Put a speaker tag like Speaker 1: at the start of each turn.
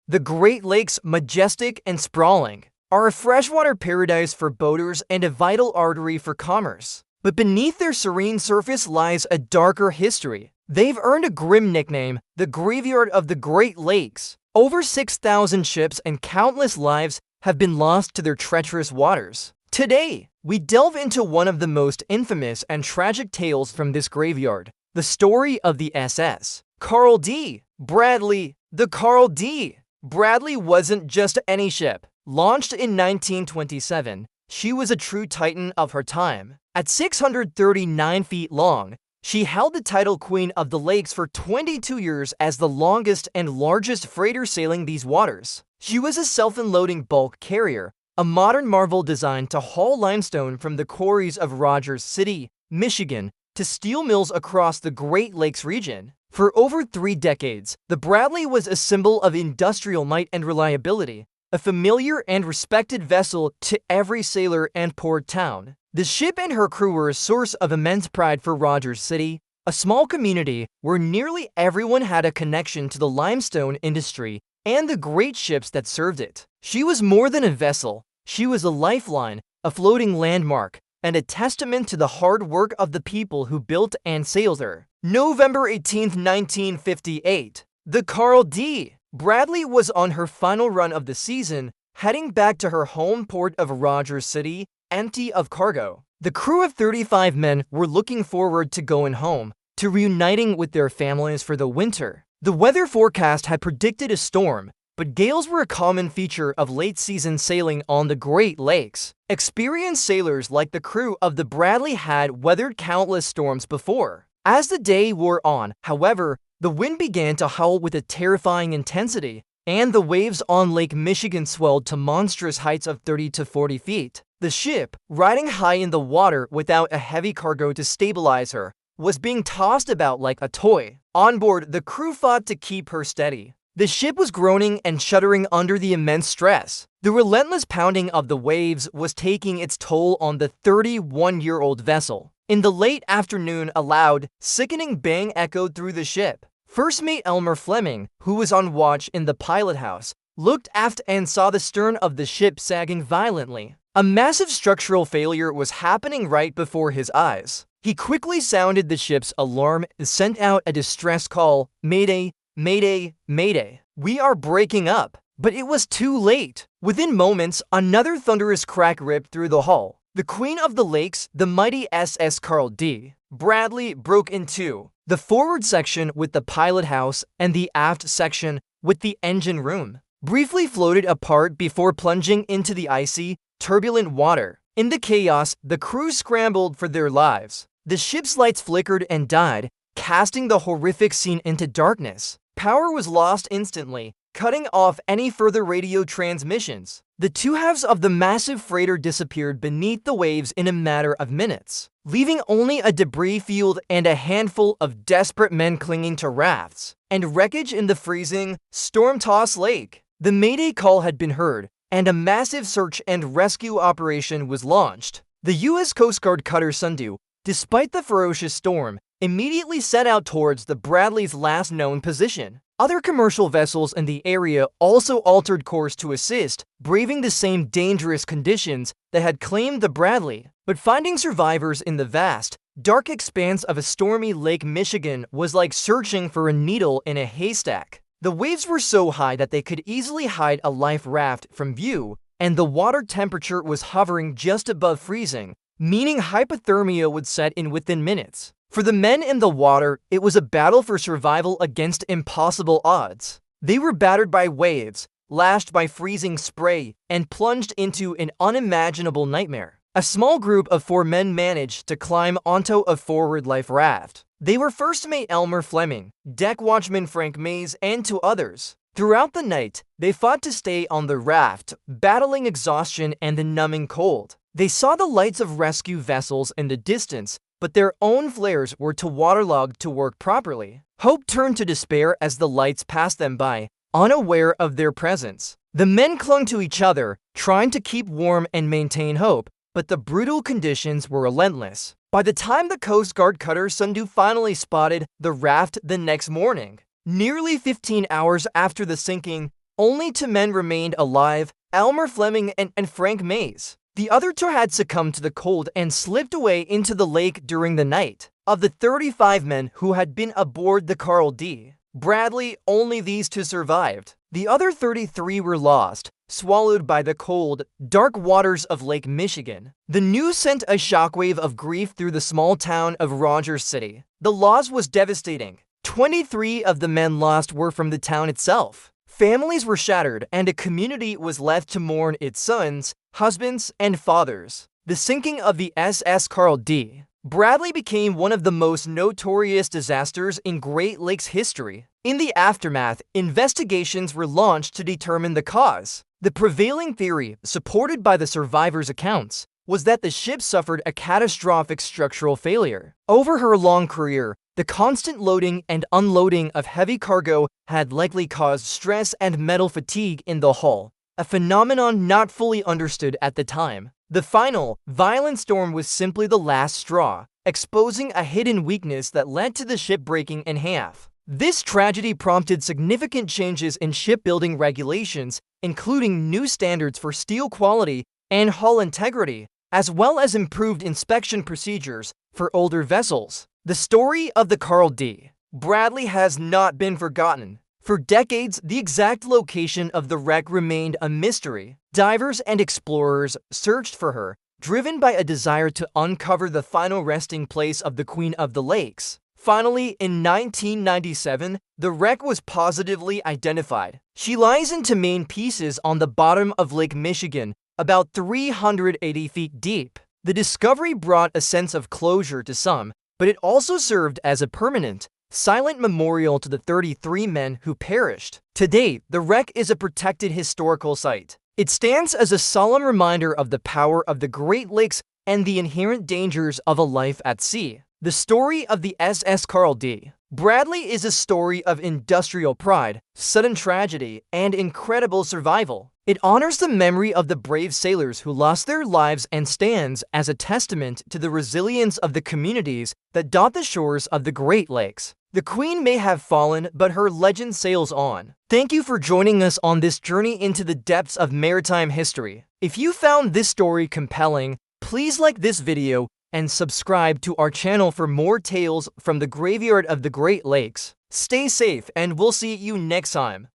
Speaker 1: The Great Lakes, majestic and sprawling, are a freshwater paradise for boaters and a vital artery for commerce. But beneath their serene surface lies a darker history. They've earned a grim nickname, the Graveyard of the Great Lakes. Over 6,000 ships and countless lives have been lost to their treacherous waters. Today, we delve into one of the most infamous and tragic tales from this graveyard, the story of the SS. Carl D. Bradley. The Carl D. Bradley wasn't just any ship. Launched in 1927, she was a true titan of her time. At 639 feet long, she held the title Queen of the Lakes for 22 years as the longest and largest freighter sailing these waters. She was a self-unloading bulk carrier, a modern marvel designed to haul limestone from the quarries of Rogers City, Michigan, to steel mills across the Great Lakes region. For over 3 decades, the Bradley was a symbol of industrial might and reliability, a familiar and respected vessel to every sailor and port town. The ship and her crew were a source of immense pride for Rogers City, a small community where nearly everyone had a connection to the limestone industry and the great ships that served it. She was more than a vessel. She was a lifeline, a floating landmark, and a testament to the hard work of the people who built and sailed her. November 18, 1958. The Carl D. Bradley was on her final run of the season, heading back to her home port of Rogers City, empty of cargo. The crew of 35 men were looking forward to going home, to reuniting with their families for the winter. The weather forecast had predicted a storm, but gales were a common feature of late-season sailing on the Great Lakes. Experienced sailors like the crew of the Bradley had weathered countless storms before. As the day wore on, however, the wind began to howl with a terrifying intensity, and the waves on Lake Michigan swelled to monstrous heights of 30 to 40 feet. The ship, riding high in the water without a heavy cargo to stabilize her, was being tossed about like a toy. On board, the crew fought to keep her steady. The ship was groaning and shuddering under the immense stress. The relentless pounding of the waves was taking its toll on the 31-year-old vessel. In the late afternoon, a loud, sickening bang echoed through the ship. First Mate Elmer Fleming, who was on watch in the pilot house, looked aft and saw the stern of the ship sagging violently. A massive structural failure was happening right before his eyes. He quickly sounded the ship's alarm and sent out a distress call, "Mayday, Mayday, Mayday. We are breaking up." But it was too late. Within moments, another thunderous crack ripped through the hull. The Queen of the Lakes, the mighty SS Carl D. Bradley, broke in two. The forward section with the pilot house and the aft section with the engine room briefly floated apart before plunging into the icy, turbulent water. In the chaos, the crew scrambled for their lives. The ship's lights flickered and died, casting the horrific scene into darkness. Power was lost instantly, cutting off any further radio transmissions. The two halves of the massive freighter disappeared beneath the waves in a matter of minutes, leaving only a debris field and a handful of desperate men clinging to rafts and wreckage in the freezing, storm-tossed lake. The Mayday call had been heard, and a massive search and rescue operation was launched. The U.S. Coast Guard cutter Sundew, despite the ferocious storm, immediately set out towards the Bradley's last known position. Other commercial vessels in the area also altered course to assist, braving the same dangerous conditions that had claimed the Bradley. But finding survivors in the vast, dark expanse of a stormy Lake Michigan was like searching for a needle in a haystack. The waves were so high that they could easily hide a life raft from view, and the water temperature was hovering just above freezing, meaning hypothermia would set in within minutes. For the men in the water, it was a battle for survival against impossible odds. They were battered by waves, lashed by freezing spray, and plunged into an unimaginable nightmare. A small group of 4 men managed to climb onto a forward life raft. They were First Mate Elmer Fleming, Deck Watchman Frank Mays, and 2 others. Throughout the night, they fought to stay on the raft, battling exhaustion and the numbing cold. They saw the lights of rescue vessels in the distance, but their own flares were too waterlogged to work properly. Hope turned to despair as the lights passed them by, unaware of their presence. The men clung to each other, trying to keep warm and maintain hope, but the brutal conditions were relentless. By the time the Coast Guard cutter Sundew finally spotted the raft the next morning, nearly 15 hours after the sinking, Only 2 men remained alive, Elmer Fleming and Frank Mays. The other 2 had succumbed to the cold and slipped away into the lake during the night. Of the 35 men who had been aboard the Carl D. Bradley, only these 2 survived. The other 33 were lost, swallowed by the cold, dark waters of Lake Michigan. The news sent a shockwave of grief through the small town of Rogers City. The loss was devastating. 23 of the men lost were from the town itself. Families were shattered, and a community was left to mourn its sons, husbands, and fathers. The sinking of the SS Carl D. Bradley became one of the most notorious disasters in Great Lakes history. In the aftermath, investigations were launched to determine the cause. The prevailing theory, supported by the survivors' accounts, was that the ship suffered a catastrophic structural failure. Over her long career, the constant loading and unloading of heavy cargo had likely caused stress and metal fatigue in the hull, a phenomenon not fully understood at the time. The final, violent storm was simply the last straw, exposing a hidden weakness that led to the ship breaking in half. This tragedy prompted significant changes in shipbuilding regulations, including new standards for steel quality and hull integrity, as well as improved inspection procedures for older vessels. The story of the Carl D. Bradley has not been forgotten. For decades, the exact location of the wreck remained a mystery. Divers and explorers searched for her, driven by a desire to uncover the final resting place of the Queen of the Lakes. Finally, in 1997, the wreck was positively identified. She lies in 2 main pieces on the bottom of Lake Michigan, about 380 feet deep. The discovery brought a sense of closure to some, but it also served as a permanent, silent memorial to the 33 men who perished. To date, the wreck is a protected historical site. It stands as a solemn reminder of the power of the Great Lakes and the inherent dangers of a life at sea. The story of the SS Carl D. Bradley is a story of industrial pride, sudden tragedy, and incredible survival. It honors the memory of the brave sailors who lost their lives and stands as a testament to the resilience of the communities that dot the shores of the Great Lakes. The Queen may have fallen, but her legend sails on. Thank you for joining us on this journey into the depths of maritime history. If you found this story compelling, please like this video and subscribe to our channel for more tales from the graveyard of the Great Lakes. Stay safe, and we'll see you next time.